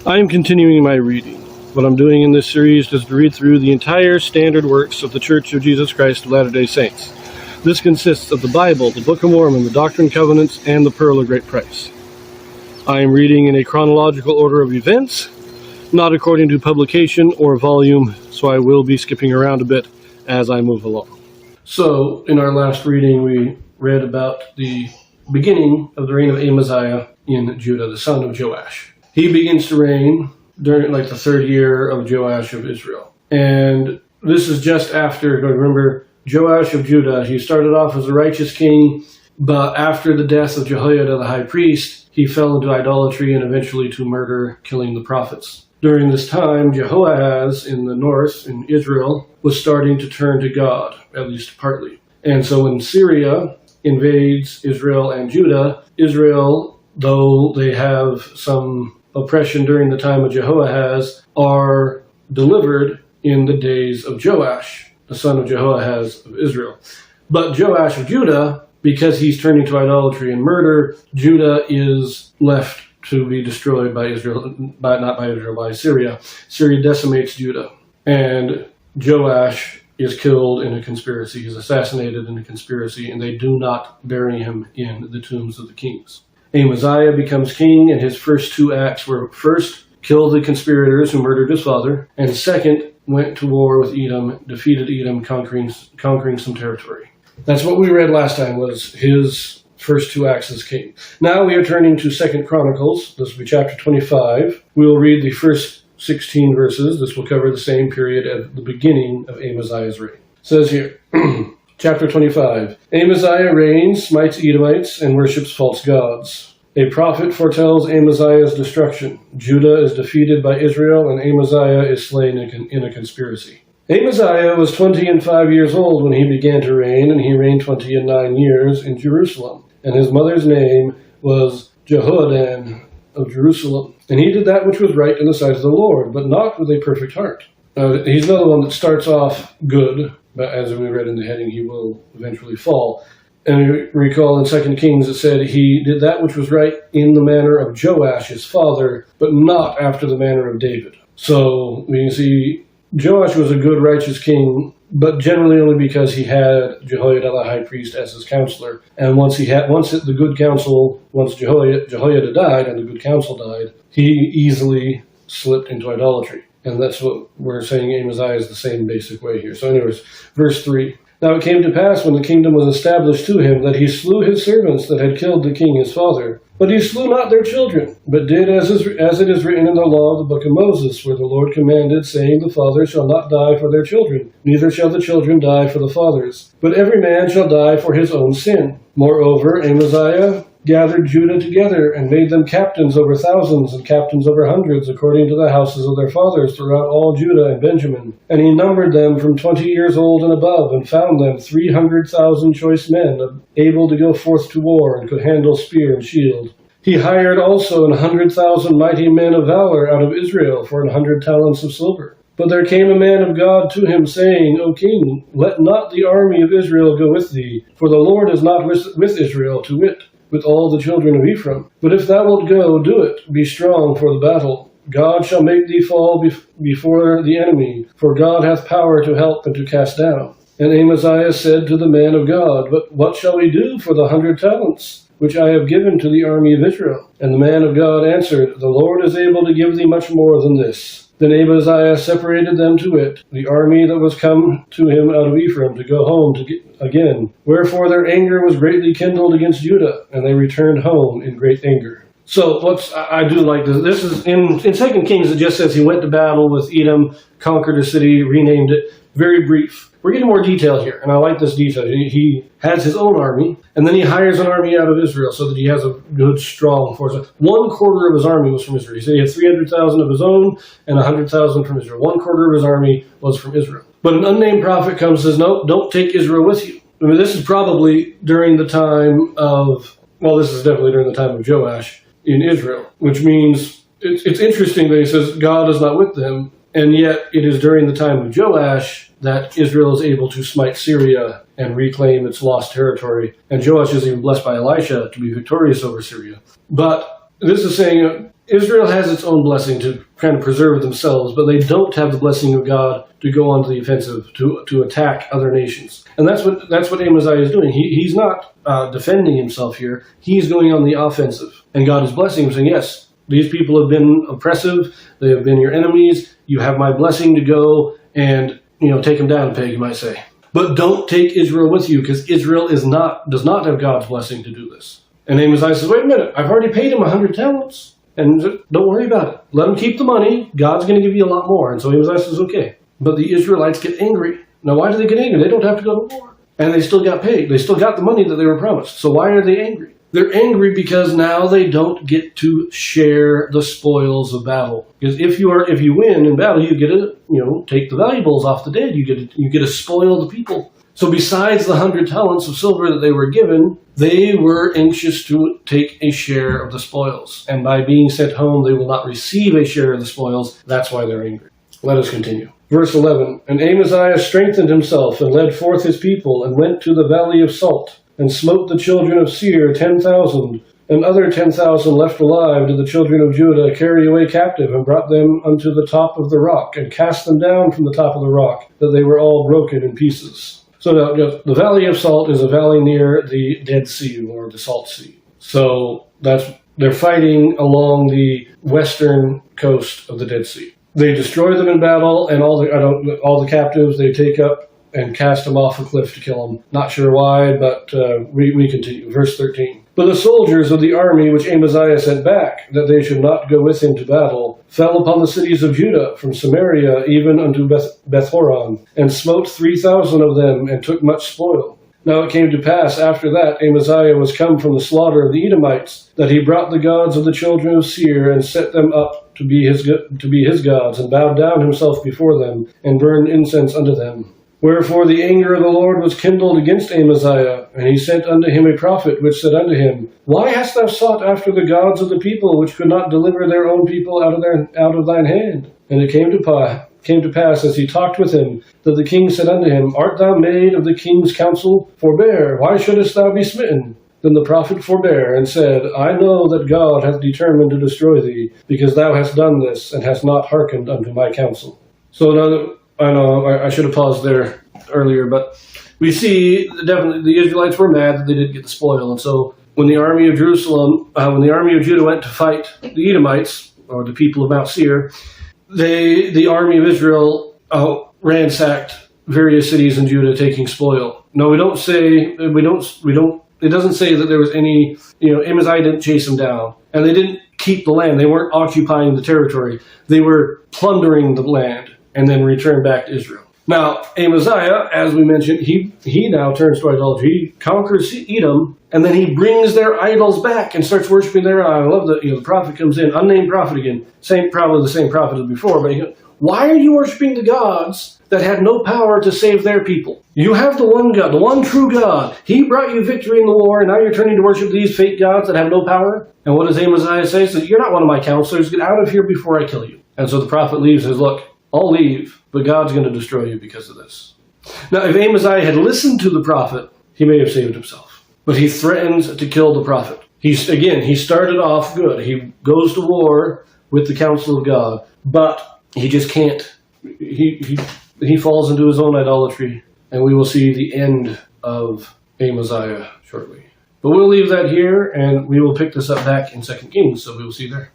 I am continuing my reading. What I'm doing in this series is to read through the entire standard works of the Church of Jesus Christ of Latter-day Saints. This consists of the Bible, the Book of Mormon, the Doctrine and Covenants, and the Pearl of Great Price. I am reading in a chronological order of events, not according to publication or volume, so I will be skipping around a bit as I move along. So, in our last reading, we read about the beginning of the reign of Amaziah in Judah, the son of Joash. He begins to reign during the third year of Joash of Israel. And this is just after, remember, Joash of Judah, he started off as a righteous king, but after the death of Jehoiada the high priest, he fell into idolatry and eventually to murder, killing the prophets. During this time, Jehoahaz in the north, in Israel, was starting to turn to God, at least partly. And so when Syria invades Israel and Judah, Israel, though they have some oppression during the time of Jehoahaz, are delivered in the days of Joash, the son of Jehoahaz of Israel. But Joash of Judah, because he's turning to idolatry and murder, Judah is left to be destroyed by Israel, by Syria. Syria decimates Judah, and Joash is killed in a conspiracy. He's assassinated in a conspiracy, and they do not bury him in the tombs of the kings. Amaziah becomes king, and his first two acts were, first, kill the conspirators who murdered his father, and second, went to war with Edom, defeated Edom, conquering some territory. That's what we read last time, was his first two acts as king. Now we are turning to 2 Chronicles. This will be chapter 25. We will read the first 16 verses. This will cover the same period at the beginning of Amaziah's reign. It says here, Chapter 25. Amaziah reigns, smites Edomites, and worships false gods. A prophet foretells Amaziah's destruction. Judah is defeated by Israel, and Amaziah is slain in a conspiracy. Amaziah was 25 years old when he began to reign, and he reigned 29 years in Jerusalem. And his mother's name was Jehoadan of Jerusalem. And he did that which was right in the sight of the Lord, but not with a perfect heart. He's another one that starts off good, but as we read in the heading, he will eventually fall. And we recall in 2 Kings it said he did that which was right in the manner of Joash, his father, but not after the manner of David. So we can see Joash was a good, righteous king, but generally only because he had Jehoiada the high priest as his counselor. And once Jehoiada died and the good counsel died, he easily slipped into idolatry. And that's what we're saying Amaziah is the same basic way here. So anyways, verse 3. Now it came to pass when the kingdom was established to him that he slew his servants that had killed the king his father. But he slew not their children, but did as it is written in the law of the book of Moses, where the Lord commanded, saying, the fathers shall not die for their children, neither shall the children die for the fathers, but every man shall die for his own sin. Moreover, Amaziah gathered Judah together and made them captains over thousands and captains over hundreds, according to the houses of their fathers throughout all Judah and Benjamin. And he numbered them from 20 years old and above, and found them 300,000 choice men, able to go forth to war, and could handle spear and shield. He hired also 100,000 mighty men of valor out of Israel for 100 talents of silver. But there came a man of God to him, saying, O king, let not the army of Israel go with thee, for the Lord is not with Israel, to wit, with all the children of Ephraim. But if thou wilt go, do it, be strong for the battle. God shall make thee fall before the enemy, for God hath power to help and to cast down. And Amaziah said to the man of God, But what shall we do for the 100 talents, which I have given to the army of Israel? And the man of God answered, The Lord is able to give thee much more than this. Then Amaziah separated them to wit, the army that was come to him out of Ephraim, to go home again. Wherefore their anger was greatly kindled against Judah, and they returned home in great anger. So I do like this. This is in 2 Kings, it just says he went to battle with Edom, conquered a city, renamed it. Very brief. We're getting more detail here, and I like this detail. He has his own army, and then he hires an army out of Israel so that he has a good, strong force. 1/4 of his army was from Israel. He said he had 300,000 of his own and 100,000 from Israel. 1/4 of his army was from Israel. But an unnamed prophet comes and says, no, don't take Israel with you. I mean, this is probably during the time of, this is definitely during the time of Joash in Israel, which means it's interesting that he says God is not with them, and yet it is during the time of Joash that Israel is able to smite Syria and reclaim its lost territory. And Joash is even blessed by Elisha to be victorious over Syria. But this is saying Israel has its own blessing to kind of preserve themselves, but they don't have the blessing of God to go onto the offensive, to attack other nations. And that's what Amaziah is doing. He's not defending himself here. He's going on the offensive. And God is blessing him, saying, yes, these people have been oppressive. They have been your enemies. You have my blessing to go and, take them down a peg, you might say. But don't take Israel with you, because Israel does not have God's blessing to do this. And Amaziah says, wait a minute, I've already paid him 100 talents. And don't worry about it. Let him keep the money. God's going to give you a lot more. And so Amaziah says, okay. But the Israelites get angry. Now, why do they get angry? They don't have to go to war. And they still got paid. They still got the money that they were promised. So why are they angry? They're angry because now they don't get to share the spoils of battle. Because if you win in battle, you get to take the valuables off the dead. You get to spoil the people. So besides the 100 talents of silver that they were given, they were anxious to take a share of the spoils. And by being sent home, they will not receive a share of the spoils. That's why they're angry. Let us continue. Verse 11, And Amaziah strengthened himself and led forth his people and went to the valley of Salt and smote the children of Seir 10,000. And other 10,000 left alive did the children of Judah carry away captive, and brought them unto the top of the rock, and cast them down from the top of the rock, that they were all broken in pieces. So now, the Valley of Salt is a valley near the Dead Sea, or the Salt Sea. So they're fighting along the western coast of the Dead Sea. They destroy them in battle, and all the captives they take up and cast them off a cliff to kill them. Not sure why, but we continue. Verse 13. But the soldiers of the army which Amaziah sent back, that they should not go with him to battle, fell upon the cities of Judah, from Samaria even unto Bethhoron, and smote 3,000 of them, and took much spoil. Now it came to pass after that Amaziah was come from the slaughter of the Edomites, that he brought the gods of the children of Seir, and set them up to be his gods, and bowed down himself before them, and burned incense unto them. Wherefore the anger of the Lord was kindled against Amaziah, and he sent unto him a prophet, which said unto him, Why hast thou sought after the gods of the people, which could not deliver their own people out of thine hand? And it came to pass, as he talked with him, that the king said unto him, Art thou made of the king's counsel? Forbear, why shouldest thou be smitten? Then the prophet forbare, and said, I know that God hath determined to destroy thee, because thou hast done this, and hast not hearkened unto my counsel. So now, I know I should have paused there earlier, but we see definitely the Israelites were mad that they didn't get the spoil. And so when the army of Judah went to fight the Edomites, or the people of Mount Seir, the army of Israel ransacked various cities in Judah, taking spoil. No, it doesn't say that there was any, Amaziah didn't chase them down, and they didn't keep the land. They weren't occupying the territory. They were plundering the land and then returned back to Israel. Now, Amaziah, as we mentioned, he now turns to idolatry. He conquers Edom, and then he brings their idols back and starts worshiping their idols. I love that the prophet comes in, unnamed prophet again, probably the same prophet as before, but he goes, why are you worshiping the gods that had no power to save their people? You have the one God, the one true God. He brought you victory in the war, and now you're turning to worship these fake gods that have no power? And what does Amaziah say? He says, you're not one of my counselors. Get out of here before I kill you. And so the prophet leaves and says, look, I'll leave, but God's going to destroy you because of this. Now, if Amaziah had listened to the prophet, he may have saved himself. But he threatens to kill the prophet. He started off good. He goes to war with the counsel of God, but he just can't. He falls into his own idolatry, and we will see the end of Amaziah shortly. But we'll leave that here, and we will pick this up back in 2 Kings, so we will see you there.